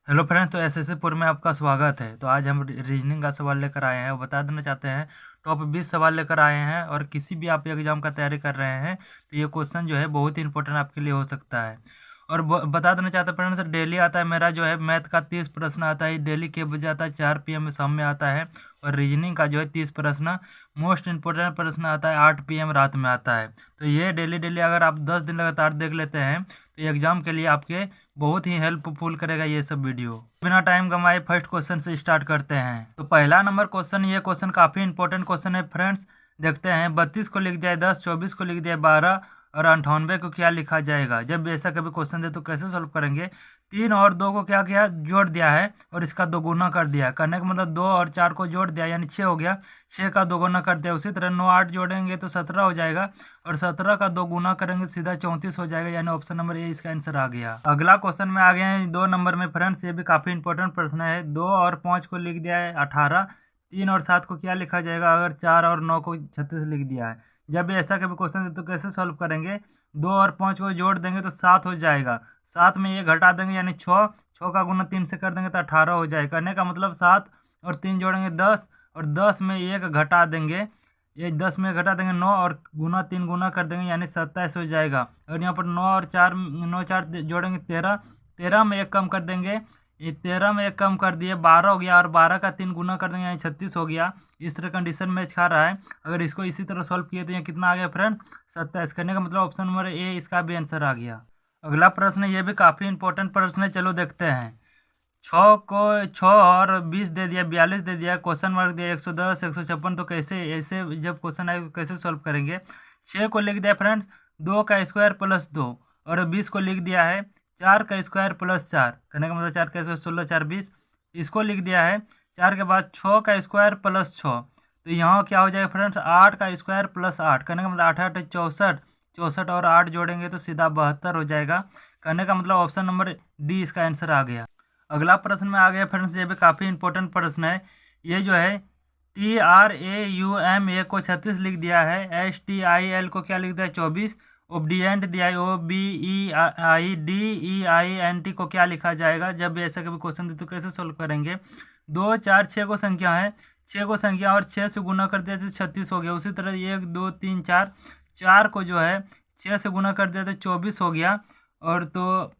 Hello friends, तो SSC पूर्व में आपका स्वागत है। तो आज हम रीजनिंग का सवाल लेकर आए हैं और बता देना चाहते हैं टॉप 20 सवाल लेकर आए हैं। और किसी भी आप एग्जाम का तैयारी कर रहे हैं तो ये क्वेश्चन जो है बहुत ही इंपॉर्टेंट आपके लिए हो सकता है। और बता देना चाहते हैं फ्रेंड्स, डेली आता है मेरा जो है मैथ का 30 प्रश्न आता है डेली के बजे आता है, 4 PM में शाम में आता है। और रीजनिंग का जो है 30 प्रश्न मोस्ट इंपॉर्टेंट प्रश्न आता है 8 PM रात में आता है। तो ये डेली डेली अगर आप 10 दिन लगातार देख लेते हैं तो एग्जाम के लिए आपके बहुत ही हेल्पफुल करेगा ये सब वीडियो। बिना टाइम गंवाए फर्स्ट क्वेश्चन से स्टार्ट करते हैं। तो पहला नंबर क्वेश्चन, ये क्वेश्चन काफी इंपॉर्टेंट क्वेश्चन है फ्रेंड्स। देखते हैं, 32 को लिख दिया है 10, 24 को लिख दिया है 12 और 98 को क्या लिखा जाएगा। जब ऐसा कभी क्वेश्चन दे तो कैसे सोल्व करेंगे। 3 और 2 को क्या किया, जोड़ दिया है और इसका दोगुना कर दिया। करने का मतलब 2 और 4 को जोड़ दिया यानी 6 हो गया, 6 का दोगुना कर दिया। उसी तरह 9 8 जोड़ेंगे तो 17 हो जाएगा और 17 का 2 गुना करेंगे सीधा 34 हो जाएगा, यानी ऑप्शन नंबर ए इसका आंसर आ गया। अगला क्वेश्चन में आ गए हैं 2 नंबर में फ्रेंड्स, ये भी काफी इंपॉर्टेंट प्रश्न है। 2 और 5 को लिख दिया है 18, 3 और 7 को क्या लिखा जाएगा अगर 4 और 9 को 36 लिख दिया है। जब भी ऐसा कभी क्वेश्चन है तो कैसे सॉल्व करेंगे। 2 और 5 को जोड़ देंगे तो 7 हो जाएगा, 7 में ये घटा देंगे यानी 6, 6 का गुना 3 से कर देंगे तो 18 हो जाएगा। करने का मतलब 7 और 3 जोड़ेंगे 10 और 10 में 1 घटा देंगे, ये 10 में घटा देंगे 9 और गुना 3 गुना कर देंगे यानी 27 हो जाएगा। और यहाँ पर 9 और 4 9 4 जोड़ेंगे 13, 13 में 1 कम कर देंगे, ये 13 में 1 कम कर दिए 12 हो गया और 12 का 3 गुना कर देंगे यानी 36 हो गया। इस तरह कंडीशन मैच खा रहा है। अगर इसको इसी तरह सॉल्व किए तो ये कितना आ गया फ्रेंड, 27। करने का मतलब ऑप्शन नंबर ए इसका भी आंसर आ गया। अगला प्रश्न, ये भी काफ़ी इंपॉर्टेंट प्रश्न है, चलो देखते हैं। 6 को 6 और 20 दे दिया, 42 दे दिया, क्वेश्चन मार्क दिया 110 156, तो कैसे ऐसे जब क्वेश्चन आए तो कैसे सॉल्व करेंगे। 6 को लिख दिया फ्रेंड्स 2 का स्क्वायर प्लस 2 और 20 को लिख दिया है 4 का स्क्वायर प्लस 4। करने का मतलब 4 का स्क्वायर 16 4 20। इसको लिख दिया है 4 के बाद 6 का स्क्वायर प्लस 6, तो यहाँ क्या हो जाएगा फ्रेंड्स 8 का स्क्वायर प्लस 8। करने का मतलब 8 8 64, 64 और 8 जोड़ेंगे तो सीधा 72 हो जाएगा। करने का मतलब ऑप्शन नंबर डी इसका आंसर आ गया। अगला प्रश्न में आ गया फ्रेंड्स, ये भी काफ़ी इंपॉर्टेंट प्रश्न है। ये जो है TRAUMA को 36 लिख दिया है, STIL को क्या लिख दिया है 24, ओबीडिएंट दिया है OBEIDEINT को क्या लिखा जाएगा। जब भी ऐसा कभी क्वेश्चन दे तो कैसे सोल्व करेंगे। 2 4 6 को संख्या है, 6 को संख्या और 6 से गुना कर दिया तो 36 हो गया। उसी तरह 1 2 3 4, 4 को जो है 6 से गुना कर दिया तो 24 हो गया। और तो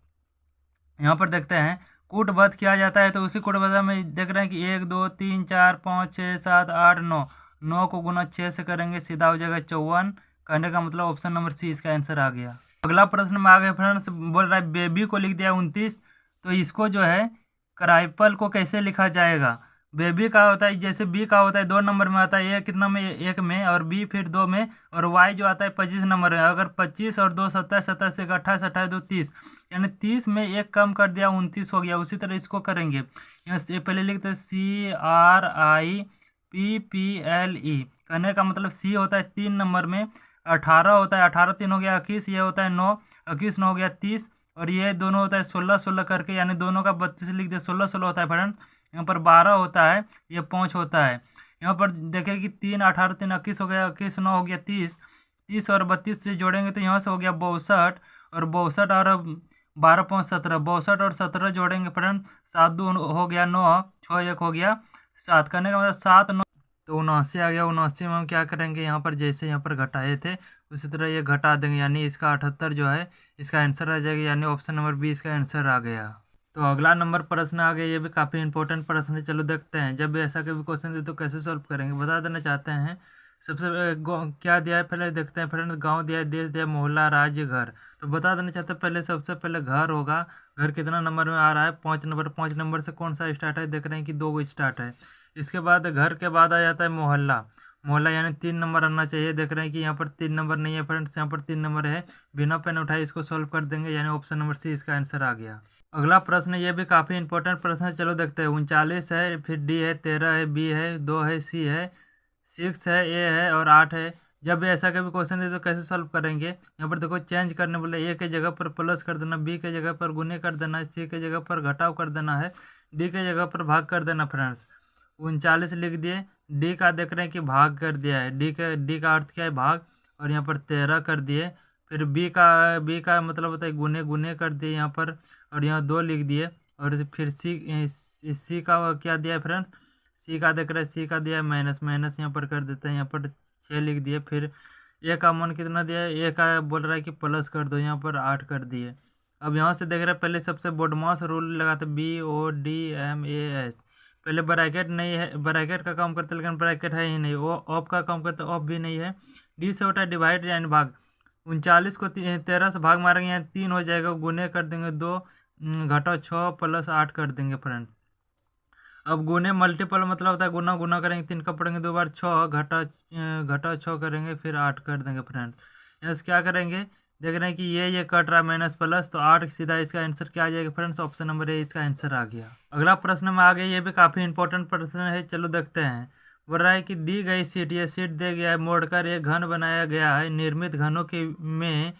यहाँ पर देखते हैं कूट बध किया जाता है, तो उसी कूट बध में देख रहे हैं कि 1 2 3 4 5 6 7 8 9, 9 को गुना 6 से करेंगे सीधा हो जाएगा 54। कहने का मतलब ऑप्शन नंबर सी इसका आंसर आ गया। अगला प्रश्न में आ गए फ्रेंड्स, बोल रहा है बेबी को लिख दिया 29, तो इसको जो है क्राइपल को कैसे लिखा जाएगा। बेबी का होता है जैसे बी का होता है 2 नंबर में आता है, ए कितना में 1 में और बी फिर 2 में, और वाई जो आता है 25 नंबर में। अगर 25 और 2 27, 27 से 28, 28 2 30, यानी 30 में 1 कम कर दिया 29 हो गया। उसी तरह इसको करेंगे, यहाँ से पहले लिखते हैं CRIPPLE। करने का मतलब सी होता है 3 नंबर में, 18 होता है 18 3 हो गया 21, ये होता है 9, 21 9 हो गया 30, और ये दोनों होता है 16 16 करके, यानी दोनों का 32 लिख दिया, 16 16 होता है फ्रेंड। यहाँ पर 12 होता है, ये 5 होता है। यहाँ पर देखें कि 3 18 3 21 हो गया, 21 9 हो गया 30, 30 और 32 से जोड़ेंगे तो यहाँ से हो गया 62, और 62 और 12 5 17, 62 और 17 जोड़ेंगे फ्रेंड 7 2 हो गया 9, 6 1 हो गया 7। करने का मतलब 7 9, तो 79 आ गया। 79 में हम क्या करेंगे, यहाँ पर जैसे यहाँ पर घटाए थे उसी तरह ये घटा देंगे, यानी इसका 78 जो है इसका आंसर आ जाएगा, यानी ऑप्शन नंबर बी इसका आंसर आ गया। तो अगला नंबर प्रश्न आ गया, ये भी काफ़ी इंपॉर्टेंट प्रश्न है, चलो देखते हैं। जब भी ऐसा कोई क्वेश्चन दे तो कैसे सॉल्व करेंगे, बता देना चाहते हैं। सबसे क्या दिया है पहले देखते हैं फ्रेंड। गांव दिया है, देश दिया है, मोहल्ला, राज्य, घर। तो बता देना चाहते हैं पहले, सबसे पहले घर होगा। घर कितना नंबर में आ रहा है 5 नंबर, 5 नंबर से कौन सा स्टार्ट है, देख रहे हैं कि 2 स्टार्ट है। इसके बाद घर के बाद आ जाता है मोहल्ला, मोहल्ला यानी 3 नंबर आना चाहिए। देख रहे हैं कि यहाँ पर 3 नंबर नहीं है फ्रेंड्स, यहाँ पर 3 नंबर है। बिना पेन उठाए इसको सॉल्व कर देंगे, यानी ऑप्शन नंबर सी इसका आंसर आ गया। अगला प्रश्न, ये भी काफ़ी इंपॉर्टेंट प्रश्न है, चलो देखते हैं। 39 है, फिर डी है, 13 है, बी है, 2 है, सी है, 6 है, ए है और 8 है। जब भी ऐसा कभी क्वेश्चन दे तो कैसे सॉल्व करेंगे। यहाँ पर देखो चेंज करने बोले, ए के जगह पर प्लस कर देना, बी के जगह पर गुने कर देना, सी के जगह पर घटाव कर देना है, डी के जगह पर भाग कर देना फ्रेंड्स। 39 लिख दिए, डी का देख रहे हैं कि भाग कर दिया है, डी का अर्थ क्या है भाग, और यहाँ पर 13 कर दिए। फिर बी का मतलब होता है गुने गुने कर दिए यहाँ पर, और यहाँ 2 लिख दिए। और फिर सी का क्या दिया है फ्रेंड्स, सी का देख रहे हैं, सी का दिया है माइनस, माइनस यहाँ पर कर देते हैं, यहाँ पर 6 लिख दिए। फिर ए का मान कितना दिया है, ए का बोल रहा है कि प्लस कर दो, यहाँ पर 8 कर दिए। अब यहाँ से देख रहे हैं, पहले सबसे बोडमास रूल लगाते BODMAS। पहले ब्रैकेट नहीं है, ब्रैकेट का काम करते लेकिन ब्रैकेट है ही नहीं। वो ऑफ का काम करते, ऑफ भी नहीं है। डी से होता है डिवाइड यानी भाग। 39 को 13 से भाग मारेंगे, यहाँ 3 हो जाएगा, गुने कर देंगे 2, घटाओ 6 प्लस 8 कर देंगे फ्रेंड। अब गुने मल्टीपल मतलब होता है गुना, गुना करेंगे 3 का पढ़ेंगे 2 बार 6, घटा 6 करेंगे, फिर 8 कर देंगे फ्रेंड। यहाँ से क्या करेंगे, देख रहे हैं कि ये कट रहा है माइनस प्लस, तो 8 सीधा इसका आंसर क्या आ जाएगा फ्रेंड्स, ऑप्शन नंबर ए इसका आंसर आ गया। अगला प्रश्न में आ गया, ये भी काफ़ी इंपॉर्टेंट प्रश्न है, चलो देखते हैं। बोल रहा है कि दी गई सीट, ये सीट दे गया है, मोड़कर एक घन बनाया गया है, निर्मित घनों के में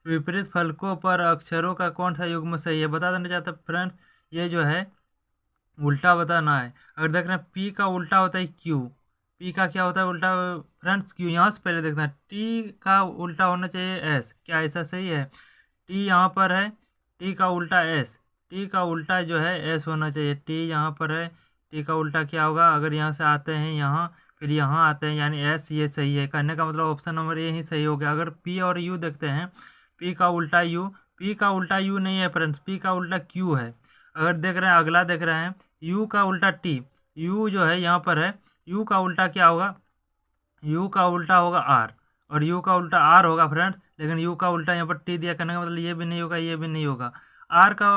विपरीत फलकों पर अक्षरों का कौन सा युग्म सही है, बता देना चाहता फ्रेंड्स। ये जो है उल्टा बताना है। अगर देख रहे हैं पी का उल्टा होता है क्यू, पी का क्या होता है उल्टा फ्रेंड्स क्यू। यहाँ से पहले देखना है टी का उल्टा होना चाहिए एस, क्या ऐसा सही है। टी यहाँ पर है, टी का उल्टा एस, टी का उल्टा जो है एस होना चाहिए। टी यहाँ पर है, टी का उल्टा क्या होगा, अगर यहाँ से आते हैं यहाँ फिर यहाँ आते हैं यानी एस, ये सही है। कहने का मतलब ऑप्शन नंबर ए ही सही हो गया। अगर पी और यू देखते हैं, पी का उल्टा यू, पी का उल्टा यू नहीं है फ्रेंड्स, पी का उल्टा क्यू है। अगर देख रहे हैं अगला देख रहे हैं u का उल्टा t, u जो है यहाँ पर है, u का उल्टा क्या होगा, u का उल्टा होगा r, और u का उल्टा r होगा फ्रेंड्स। लेकिन u का उल्टा यहाँ पर t दिया, करने का मतलब ये भी नहीं होगा, ये भी नहीं होगा। r का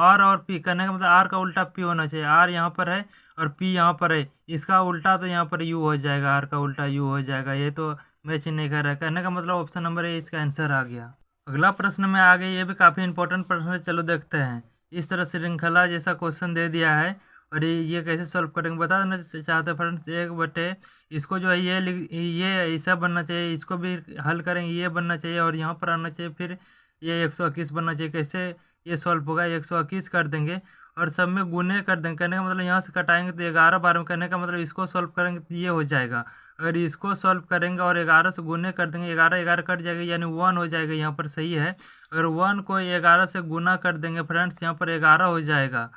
r और p, करने का मतलब r का उल्टा p होना चाहिए। r यहाँ पर है और p यहाँ पर है, इसका उल्टा तो यहाँ पर u हो जाएगा, r का उल्टा u हो जाएगा। ये तो मैच नहीं कर रहा है, कहने का मतलब ऑप्शन नंबर ए इसका आंसर आ गया। अगला प्रश्न में आ गया, ये भी काफ़ी इंपॉर्टेंट प्रश्न है, चलो देखते हैं। इस तरह श्रृंखला जैसा क्वेश्चन दे दिया है और ये कैसे सॉल्व करेंगे बता देना चाहते हैं फ्रेंड्स। 1/, इसको जो है ये ऐसा बनना चाहिए, इसको भी हल करेंगे, ये बनना चाहिए और यहाँ पर आना चाहिए, फिर ये 121 बनना चाहिए। कैसे ये सॉल्व होगा, 121 कर देंगे और सब में गुने कर देंगे। कहने का मतलब यहाँ से कटाएंगे तो 11 बार में, कहने का मतलब इसको सॉल्व करेंगे तो ये हो जाएगा। अगर इसको सॉल्व करेंगे और 11 से गुने कर देंगे, 11 11 कट जाएगा यानी 1 हो जाएगा, यहाँ पर सही है। अगर 1 को 11 से गुना कर देंगे फ्रेंड्स, यहाँ पर 11 हो जाएगा,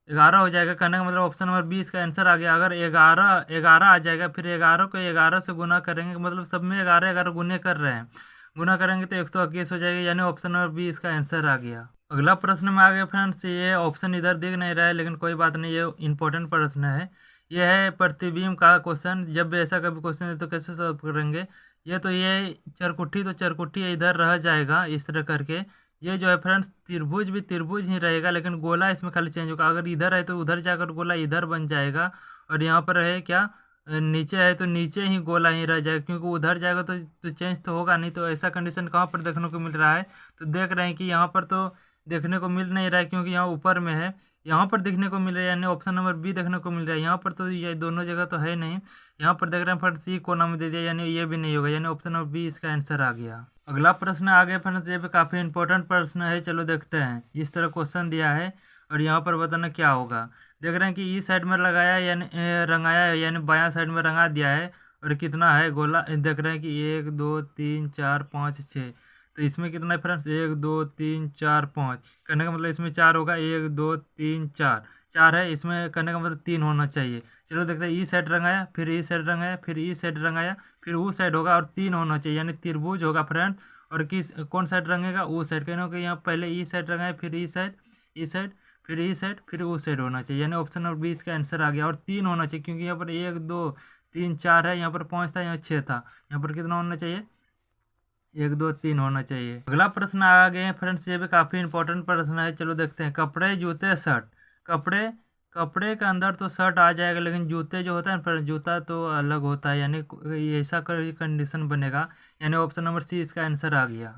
11 हो जाएगा। कहने का मतलब ऑप्शन नंबर बी इसका आंसर आ गया। अगर 11 11 आ जाएगा, फिर 11 को 11 से गुना करेंगे, मतलब सब में 11 11 गुने कर रहे हैं, गुना करेंगे तो 121 हो जाएगा, यानी ऑप्शन नंबर बी इसका आंसर आ गया। अगला प्रश्न में आ गया फ्रेंड्स, ये ऑप्शन इधर दिख नहीं रहा है लेकिन कोई बात नहीं, ये इंपॉर्टेंट प्रश्न है। ये है प्रतिबिंब का क्वेश्चन। जब भी ऐसा कभी क्वेश्चन है तो कैसे सॉल्व करेंगे। ये तो ये चरकुट्ठी, तो चरकुट्ठी इधर रह जाएगा इस तरह करके। ये जो है फ्रेंड्स त्रिभुज भी त्रिभुज ही रहेगा, लेकिन गोला इसमें खाली चेंज होगा। अगर इधर है तो उधर जाकर गोला इधर बन जाएगा, और यहाँ पर है क्या नीचे है तो नीचे ही गोला ही रह जाएगा, क्योंकि उधर जाएगा तो चेंज तो होगा नहीं। तो ऐसा कंडीशन कहाँ पर देखने को मिल रहा है, तो देख रहे हैं कि यहाँ पर तो देखने को मिल नहीं रहा है, क्योंकि यहाँ ऊपर में है, यहाँ पर देखने को मिल रहा है यानी ऑप्शन नंबर बी देखने को मिल रहा है। यहाँ पर तो ये दोनों जगह तो है नहीं, यहाँ पर देख रहे हैं फ्रेंड्स सी कोना में दे दिया यानी ये भी नहीं होगा, यानी ऑप्शन नंबर बी इसका आंसर आ गया। अगला प्रश्न आ गया फ्रेंड्स, ये भी काफ़ी इंपॉर्टेंट प्रश्न है, चलो देखते हैं। इस तरह क्वेश्चन दिया है और यहाँ पर बताना क्या होगा। देख रहे हैं कि इस साइड में लगाया यानी रंगाया है, यानी बायां साइड में रंगा दिया है, और कितना है गोला, देख रहे हैं कि 1 2 3 4 5 6, तो इसमें कितना है फ्रेंड्स 1 2 3 4 5, करने का मतलब इसमें 4 होगा, 1 2 3 4, 4 है इसमें, करने का मतलब 3 होना चाहिए। चलो देखते हैं, ई साइड रंगाया, फिर ई साइड रंगाया, फिर ई साइड रंगाया, फिर वो साइड होगा और 3 होना चाहिए, यानी त्रिभुज होगा फ्रेंड्स। और किस कौन साइड रंगेगा, वो साइड, कहने को यहाँ पहले ई साइड रंगाया, फिर ई साइड, ई साइड, फिर ई साइड, फिर वो साइड होना चाहिए, यानी ऑप्शन नंबर बी इसका आंसर आ गया। और 3 होना चाहिए, क्योंकि यहाँ पर 1 2 3 4 है, यहाँ पर 5 था, यहाँ 6 था, यहाँ पर कितना होना चाहिए 1 2 3 होना चाहिए। अगला प्रश्न आ गए हैं फ्रेंड्स, ये भी काफ़ी इंपॉर्टेंट प्रश्न है, चलो देखते हैं। कपड़े जूते शर्ट, कपड़े कपड़े के अंदर तो शर्ट आ जाएगा, लेकिन जूते जो होता है ना, जूता तो अलग होता है, यानी ऐसा कंडीशन बनेगा, यानी ऑप्शन नंबर सी इसका आंसर आ गया।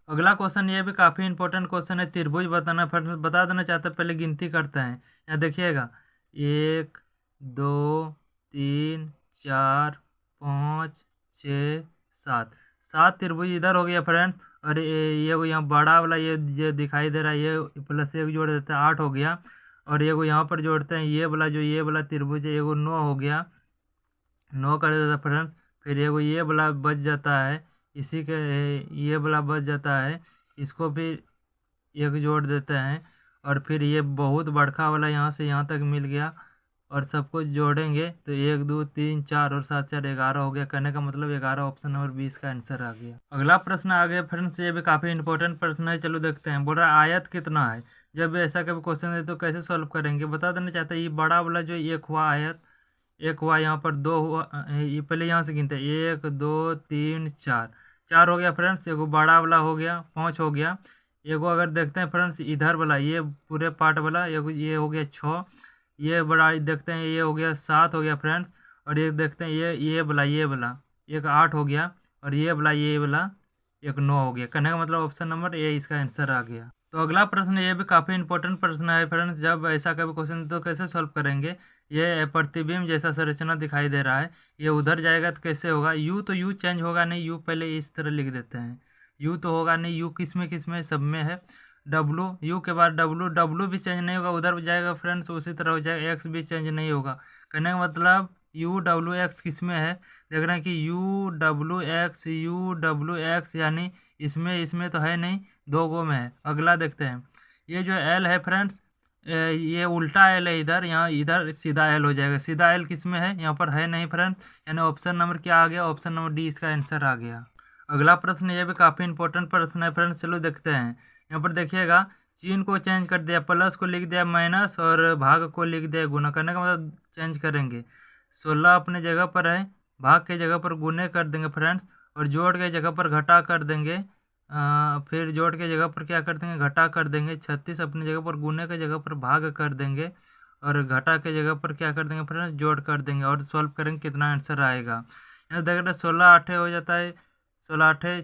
अगला क्वेश्चन ये भी काफ़ी इंपॉर्टेंट क्वेश्चन है, त्रिभुज बताना फ्रेंड्स, बता देना चाहते हैं, पहले गिनती करते हैं। यहाँ देखिएगा 1 2 3 4 5 6 7, 7 त्रिभुज इधर हो गया फ्रेंड्स। और ये को यहाँ बड़ा वाला ये दिखाई दे रहा है, ये प्लस 1 जोड़ देते हैं 8 हो गया। और ये को यहाँ पर जोड़ते हैं, ये वाला जो ये वाला त्रिभुज है, ये को 9 हो गया, 9 कर देता है फ्रेंड्स। फिर ये को ये वाला बच जाता है, इसी के ये वाला बच जाता है, इसको फिर 1 जोड़ देते हैं। और फिर ये बहुत बड़का वाला यहाँ से यहाँ तक मिल गया, और सबको जोड़ेंगे तो 1 2 3 4 और 7 4 11 हो गया। कहने का मतलब 11 ऑप्शन नंबर 20 का आंसर आ गया। अगला प्रश्न आ गया फ्रेंड्स, ये भी काफ़ी इंपॉर्टेंट प्रश्न है, चलो देखते हैं। बोल रहा है आयत कितना है। जब ऐसा कभी क्वेश्चन है तो कैसे सॉल्व करेंगे, बता देना चाहते हैं। ये बड़ा वाला जो एक हुआ आयत, एक हुआ, यहाँ पर 2 हुआ, ये पहले यहाँ से गिनते हैं 1 2 3 4, 4 हो गया फ्रेंड्स। एगो बड़ा वाला हो गया, 5 हो गया। एगो अगर देखते हैं फ्रेंड्स इधर वाला, ये पूरे पार्ट वाला, एगो ये हो गया 6, ये बड़ा देखते हैं, ये हो गया 7 हो गया फ्रेंड्स। और ये देखते हैं ये वाला एक 8 हो गया, और ये वाला एक 9 हो गया। कहने का मतलब ऑप्शन नंबर ए इसका आंसर आ गया। तो अगला प्रश्न ये भी काफ़ी इंपॉर्टेंट प्रश्न है फ्रेंड्स। जब ऐसा कभी क्वेश्चन तो कैसे सॉल्व करेंगे। ये प्रतिबिंब जैसा संरचना दिखाई दे रहा है, ये उधर जाएगा तो कैसे होगा। यू तो यू चेंज होगा नहीं, यू पहले इस तरह लिख देते हैं। यू तो होगा नहीं, यू किस में सब में है। डब्लू, यू के बाद डब्लू भी चेंज नहीं होगा, उधर जाएगा फ्रेंड्स, उसी तरह हो जाएगा। एक्स भी चेंज नहीं होगा। कहने का मतलब यू डब्लू एक्स किस में है, देख रहे हैं कि यू डब्लू एक्स यानी इसमें तो है नहीं, 2 गो में है। अगला देखते हैं, ये जो एल है फ्रेंड्स, ये उल्टा एल है इधर, यहाँ इधर सीधा एल हो जाएगा। सीधा एल किस में है, यहाँ पर है नहीं फ्रेंड्स, यानी ऑप्शन नंबर क्या आ गया, ऑप्शन नंबर डी इसका आंसर आ गया। अगला प्रश्न ये भी काफ़ी इंपॉर्टेंट प्रश्न है फ्रेंड्स, चलो देखते हैं। यहाँ पर देखिएगा, चिन्ह को चेंज कर दिया, प्लस को लिख दिया माइनस, और भाग को लिख दिया गुना। करने का मतलब चेंज करेंगे। 16 अपने जगह पर है, भाग के जगह पर गुने कर देंगे फ्रेंड्स, और जोड़ के जगह पर घटा कर देंगे। फिर जोड़ के जगह पर क्या कर देंगे, घटा कर देंगे। 36 अपनी जगह पर गुने के जगह पर भाग कर देंगे, और घटा के जगह पर क्या कर देंगे फ्रेंड्स, जोड़ कर देंगे, और सॉल्व करेंगे कितना आंसर आएगा। यहाँ देख रहे 16 8 हो जाता है, 16 8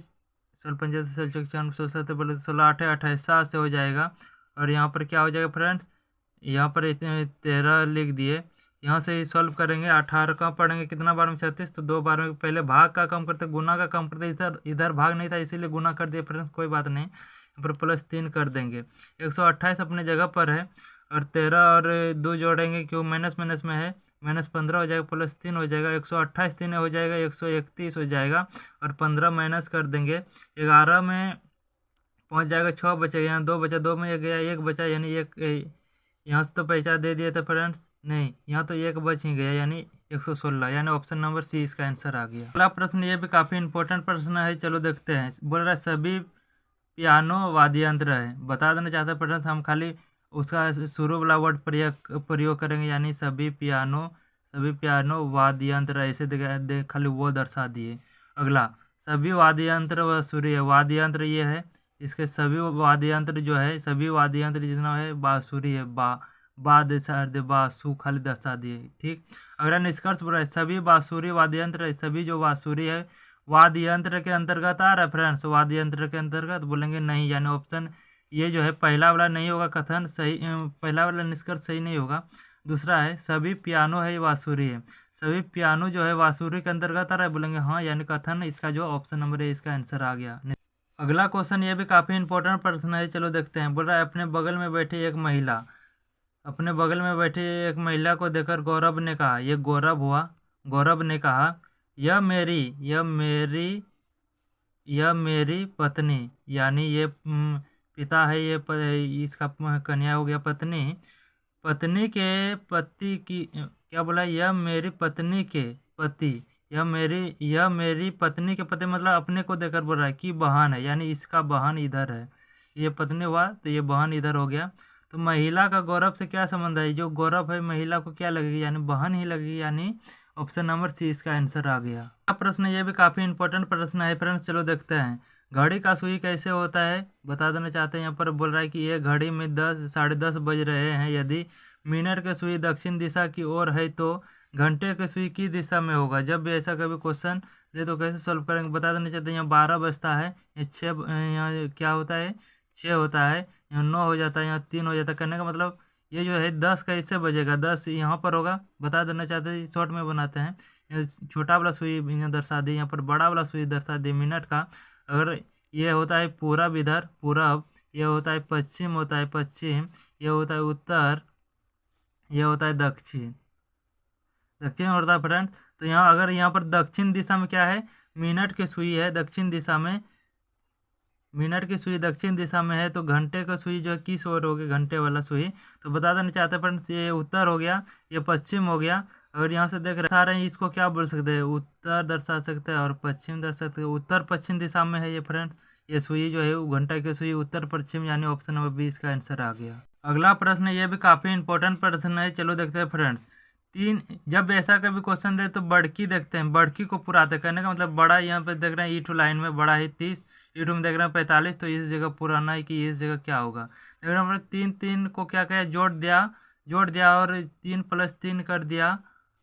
16 पंचायत 16 बोले 16 8 28 7 से हो जाएगा। और यहाँ पर क्या हो जाएगा फ्रेंड्स, यहाँ पर 13 लिख दिए। यहाँ से ही सॉल्व करेंगे। 18 का पढ़ेंगे कितना बार में 36, तो 2 बार में। पहले भाग का कम करते, गुना का कम करते, इधर भाग नहीं था इसीलिए गुना कर दिया फ्रेंड्स, कोई बात नहीं। यहाँ पर +3 कर देंगे। 128 अपने जगह पर है, और 13 और 2 जोड़ेंगे, क्यों माइनस में है, -15 हो जाएगा, +3 हो जाएगा। 128 3 हो जाएगा, 131 हो जाएगा, और 15 माइनस कर देंगे। 11 में पहुँच जाएगा, 6 बचेगा, यहाँ 2 बचा, 2 में 1 गया, 1 बचा, यानी 1 यहाँ से तो पहचान दे दिया था फ्रेंड्स, नहीं यहाँ तो 1 बच ही गया, यानी 116, यानी ऑप्शन नंबर सी इसका आंसर आ गया। अगला प्रश्न ये भी काफ़ी इंपॉर्टेंट प्रश्न है, चलो देखते हैं। बोल रहा है सभी पियानो वाद्य यंत्र है, बता देना चाहते हैं फ्रेंड्स। हम खाली उसका शुरू वाला वर्ड प्रयोग करेंगे, यानी सभी पियानो वाद्य यंत्र ऐसे खाली वो दर्शा दिए। अगला, सभी वाद्य यंत्र बांसुरी है, वाद्य यंत्र ये है, इसके सभी वाद्य यंत्र जो है, सभी वाद्य यंत्र जितना है बांसुरी है, बासु खाली दर्शा दिए, ठीक। अगला निष्कर्ष बोल रहा है सभी बांसुरी वाद्य यंत्र, सभी जो बांसुरी है वाद्य यंत्र के अंतर्गत आ रहा है फ्रेंड्स, वाद्य यंत्र के अंतर्गत बोलेंगे नहीं, यानी ऑप्शन ये जो है पहला वाला नहीं होगा, कथन सही, पहला वाला निष्कर्ष सही नहीं होगा। दूसरा है सभी पियानो है बांसुरी है, सभी पियानो जो है बांसुरी के अंतर्गत आ रहा है, बोलेंगे हाँ, यानी कथन इसका जो ऑप्शन नंबर है इसका आंसर आ गया। अगला क्वेश्चन ये भी काफ़ी इंपॉर्टेंट प्रश्न है, चलो देखते हैं। बोल रहा है अपने बगल में बैठी एक महिला, अपने बगल में बैठी एक महिला को देखकर गौरव ने कहा, ये गौरव हुआ, गौरव ने कहा यह मेरी पत्नी, यानी ये पिता है, ये इसका कन्या हो गया पत्नी, पत्नी के पति की, क्या बोला, यह मेरी पत्नी के पति, यह मेरी पत्नी के पति, मतलब अपने को देकर बोल रहा है कि बहन है, यानी इसका बहन इधर है, ये पत्नी हुआ तो ये बहन इधर हो गया। तो महिला का गौरव से क्या संबंध है, जो गौरव है महिला को क्या लगेगी, यानी बहन ही लगेगी, यानी ऑप्शन नंबर सी इसका आंसर आ गया। प्रश्न ये भी काफ़ी इंपॉर्टेंट प्रश्न है फ्रेंड्स, चलो देखते हैं। घड़ी का सुई कैसे होता है, बता देना चाहते हैं। यहाँ पर बोल रहा है कि ये घड़ी में 10 बज रहे हैं, यदि मिनट के सुई दक्षिण दिशा की ओर है तो घंटे के सुई किस दिशा में होगा। जब भी ऐसा कभी क्वेश्चन दे तो कैसे सॉल्व करेंगे, बता देना चाहते हैं। यहाँ 12 बजता है, ये 6, यहाँ क्या होता है 6 होता है, यहाँ 9 हो जाता है, यहाँ 3 हो जाता है। करने का मतलब ये जो है 10 कैसे बजेगा, 10 यहाँ पर होगा, बता देना चाहते हैं, शॉर्ट में बनाते हैं। छोटा वाला सुई यहाँ दर्शा दी, यहाँ पर बड़ा वाला सुई दर्शा दी मिनट का। अगर ये होता है पूरब, इधर पूरब, ये होता है पश्चिम, होता है पश्चिम, ये होता है उत्तर, ये होता है दक्षिण, दक्षिण होता है फ्रेंड। तो यहाँ अगर यहाँ पर दक्षिण दिशा में क्या है, मिनट की सुई है, दक्षिण दिशा में मिनट की सुई दक्षिण दिशा में है तो घंटे का सुई जो है किस ओर होगी, घंटे वाला सुई। तो बता देना चाहते हैं फ्रेंड्स, ये उत्तर हो गया, ये पश्चिम हो गया। अगर यहाँ से देख रहे हैं इसको क्या बोल सकते हैं, उत्तर दर्शा सकते हैं और पश्चिम दर्शा सकते हैं। उत्तर पश्चिम दिशा में है ये फ्रेंड्स, ये सुई जो है वो घंटा की सुई उत्तर पश्चिम, यानी ऑप्शन नंबर बी इसका आंसर आ गया। अगला प्रश्न ये भी काफी इंपॉर्टेंट प्रश्न है, चलो देखते हैं फ्रेंड्स। जब ऐसा कभी क्वेश्चन दे तो बड़की देखते हैं, बड़की को पुराते करने का मतलब बड़ा, यहाँ पे देख रहे हैं ई2 लाइन में बड़ा है 30, ई2 में देख रहे हैं 45, तो इस जगह पुराना है कि इस जगह क्या होगा। देख रहे हैं 3 को क्या किया, जोड़ दिया और 3 + 3 कर दिया,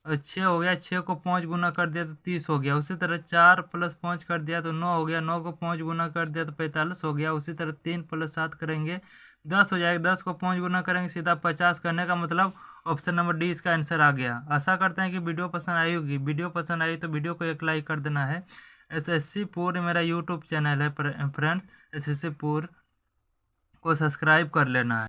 6 हो गया। 6 को 5 गुना कर दिया तो 30 हो गया। उसी तरह 4 + 5 कर दिया तो 9 हो गया। 9 को 5 गुना कर दिया तो 45 हो गया। उसी तरह 3 + 7 करेंगे 10 हो जाएगा। 10 को 5 गुना करेंगे सीधा 50 करने का मतलब ऑप्शन नंबर डी इसका आंसर आ गया। आशा करते हैं कि वीडियो पसंद आई होगी। वीडियो पसंद आई तो वीडियो को एक लाइक कर देना है। SSC पूर्व मेरा यूट्यूब चैनल है फ्रेंड्स, SSC पूर्व को सब्सक्राइब कर लेना है।